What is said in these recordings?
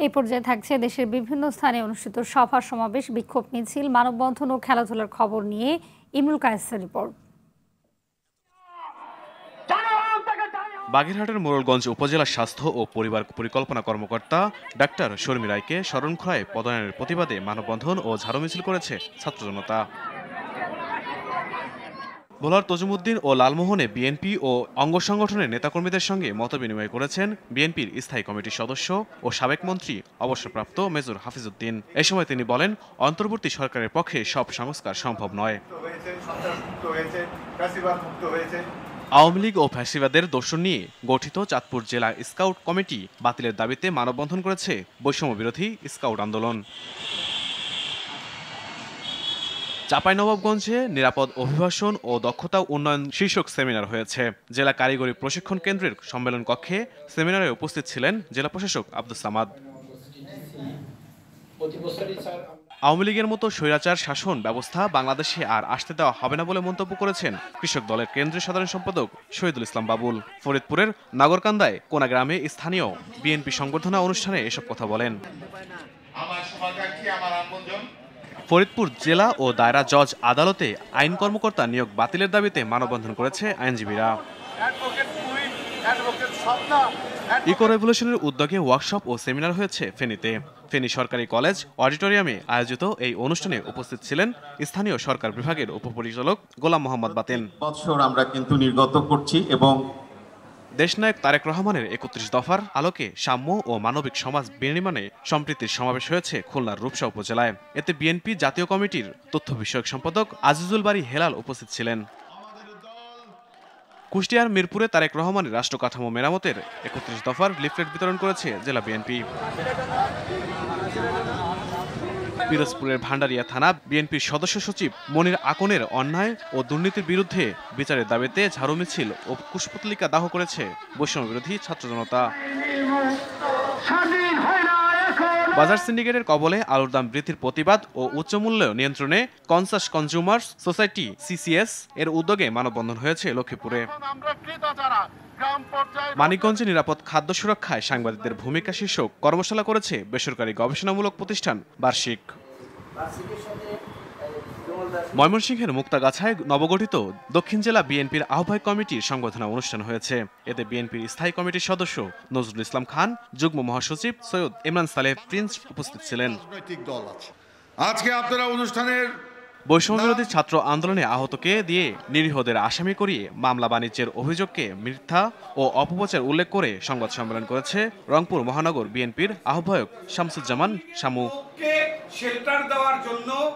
এই পর্যায়ে থাকছে দেশের বিভিন্ন স্থানে অনুষ্ঠিত সভা সমাবেশ, বিক্ষোভ মিছিল, মানববন্ধন ও খেলাধুলার খবর নিয়ে ইমরুল কায়েসের রিপোর্ট। বাগেরহাটের মোড়লগঞ্জ উপজেলা স্বাস্থ্য ও পরিবার পরিকল্পনা কর্মকর্তা ডাক্তার শর্মী রায়কে শরণখোলায় পদায়নের প্রতিবাদে মানববন্ধন ও ঝাড়ু মিছিল করেছে ছাত্র জনতা। ভোলার তজুমুদ্দিন ও লালমোহনে বিএনপি ও অঙ্গ সংগঠনের নেতাকর্মীদের সঙ্গে মতবিনিময় করেছেন বিএনপির স্থায়ী কমিটির সদস্য ও সাবেক মন্ত্রী অবসরপ্রাপ্ত মেজর হাফিজউদ্দিন। এ সময় তিনি বলেন, অন্তর্বর্তী সরকারের পক্ষে সব সংস্কার সম্ভব নয়। আওয়ামী লীগ ও ফ্যাসিবাদের দোষর নিয়ে গঠিত চাঁদপুর জেলা স্কাউট কমিটি বাতিলের দাবিতে মানববন্ধন করেছে বৈষম্য বিরোধী স্কাউট আন্দোলন। চাঁপাইনবাবগঞ্জে নিরাপদ অভিবাসন ও দক্ষতা উন্নয়ন শীর্ষক সেমিনার হয়েছে। জেলা কারিগরি প্রশিক্ষণ কেন্দ্রের সম্মেলন কক্ষে সেমিনারে উপস্থিত ছিলেন জেলা প্রশাসক আব্দুস সামাদ। আওয়ামী লীগের মতো স্বৈরাচার শাসন ব্যবস্থা বাংলাদেশে আর আসতে দেওয়া হবে না বলে মন্তব্য করেছেন কৃষক দলের কেন্দ্রীয় সাধারণ সম্পাদক শহীদুল ইসলাম বাবুল। ফরিদপুরের নাগরকান্দায় কোনা গ্রামে স্থানীয় বিএনপি সংবর্ধনা অনুষ্ঠানে এসব কথা বলেন। ফরিদপুর জেলা ও দায়রা জজ আদালতে আইন কর্মকর্তা নিয়োগ বাতিলের দাবিতে মানববন্ধন করেছে আইনজীবীরা। ইকো রেভলিউশনের উদ্যোগে ওয়ার্কশপ ও সেমিনার হয়েছে ফেনীতে। ফেনী সরকারি কলেজ অডিটোরিয়ামে আয়োজিত এই অনুষ্ঠানে উপস্থিত ছিলেন স্থানীয় সরকার বিভাগের উপপরিচালক গোলাম মোহাম্মদ বাতেন। আমরা কিন্তু নির্গত করছি এবং দেশনায়ক তারেক রহমানের ৩১ দফার আলোকে সাম্য ও মানবিক সমাজ বিনির্মাণে সম্প্রীতির সমাবেশ হয়েছে খুলনার রূপসা উপজেলায়। এতে বিএনপি জাতীয় কমিটির তথ্য বিষয়ক সম্পাদক আজিজুল বারী হেলাল উপস্থিত ছিলেন। কুষ্টিয়ার মিরপুরে তারেক রহমানের রাষ্ট্র কাঠামো মেরামতের ৩১ দফার লিফলেট বিতরণ করেছে জেলা বিএনপি। পিরোজপুরের ভান্ডারিয়া থানা বিএনপির সদস্য সচিব মনির আকনের অন্যায় ও দুর্নীতির বিরুদ্ধে বিচারের দাবিতে ঝাড়ু মিছিল ও পুষ্পতলিকা দাহ করেছে বৈষম্য বিরোধী ছাত্র জনতা। বাজার সিন্ডিকেটের কবলে আলুর দাম বৃদ্ধির প্রতিবাদ ও উচ্চমূল্য নিয়ন্ত্রণে কনসাস কনজিউমার্স সোসাইটি সিসিএস এর উদ্যোগে মানববন্ধন হয়েছে লক্ষ্মীপুরে। মানিকগঞ্জে নিরাপদ খাদ্য সুরক্ষায় সাংবাদিকদের ভূমিকা শীর্ষক কর্মশালা করেছে বেসরকারি গবেষণামূলক প্রতিষ্ঠান বার্ষিক। ময়মনসিংহের মুক্তাগাছায় নবগঠিত দক্ষিণ জেলা বিএনপির আহ্বায়ক কমিটির সংবর্ধনা অনুষ্ঠান হয়েছে। এতে বিএনপির স্থায়ী কমিটির সদস্য নজরুল ইসলাম খান, যুগ্ম মহাসচিব সৈয়দ ইমরান সালেহ প্রিন্স উপস্থিত ছিলেন। আজকে আপনারা অনুষ্ঠানের বৈষম্যবিরোধী ছাত্র আন্দোলনে আহতকে দিয়ে নিরীহদের আসামি করিয়ে মামলা বাণিজ্যের অভিযোগকে মিথ্যা ও অপপ্রচার উল্লেখ করে সংবাদ সম্মেলন করেছে রংপুর মহানগর বিএনপির আহ্বায়ক শামসুজ্জামান শামু।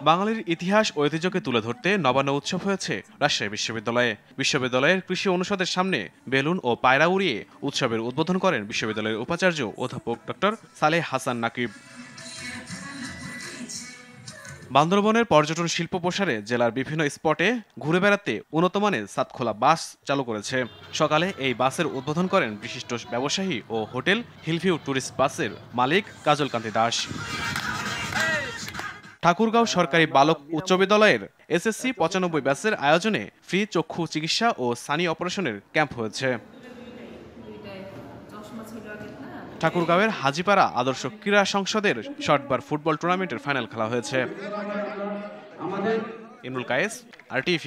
বাঙালির ইতিহাস ও ঐতিহ্যকে তুলে ধরতে নবান্ন উৎসব হয়েছে রাজশাহী বিশ্ববিদ্যালয়ে। বিশ্ববিদ্যালয়ের কৃষি অনুষদের সামনে বেলুন ও পায়রা উড়িয়ে উৎসবের উদ্বোধন করেন বিশ্ববিদ্যালয়ের উপাচার্য অধ্যাপক ডক্টর সালেহ হাসান নাকিব। বান্দরবনের পর্যটন শিল্প প্রসারে জেলার বিভিন্ন স্পটে ঘুরে বেড়াতে উন্নতমানের সাতখোলা বাস চালু করেছে। সকালে এই বাসের উদ্বোধন করেন বিশিষ্ট ব্যবসায়ী ও হোটেল হিলভিউ ট্যুরিস্ট বাসের মালিক কাজল কান্তি দাস। ঠাকুরগাঁও সরকারি বালক উচ্চ বিদ্যালয়ের এসএসসি ৯৫ ব্যাচের আয়োজনে ফ্রি চক্ষু চিকিৎসা ও সানি অপারেশনের ক্যাম্প হয়েছে। ঠাকুরগাঁওয়ের হাজিপাড়া আদর্শ ক্রীড়া সংসদের শর্টবার ফুটবল টুর্নামেন্টের ফাইনাল খেলা হয়েছে। ইমরুল কায়েস, RTV।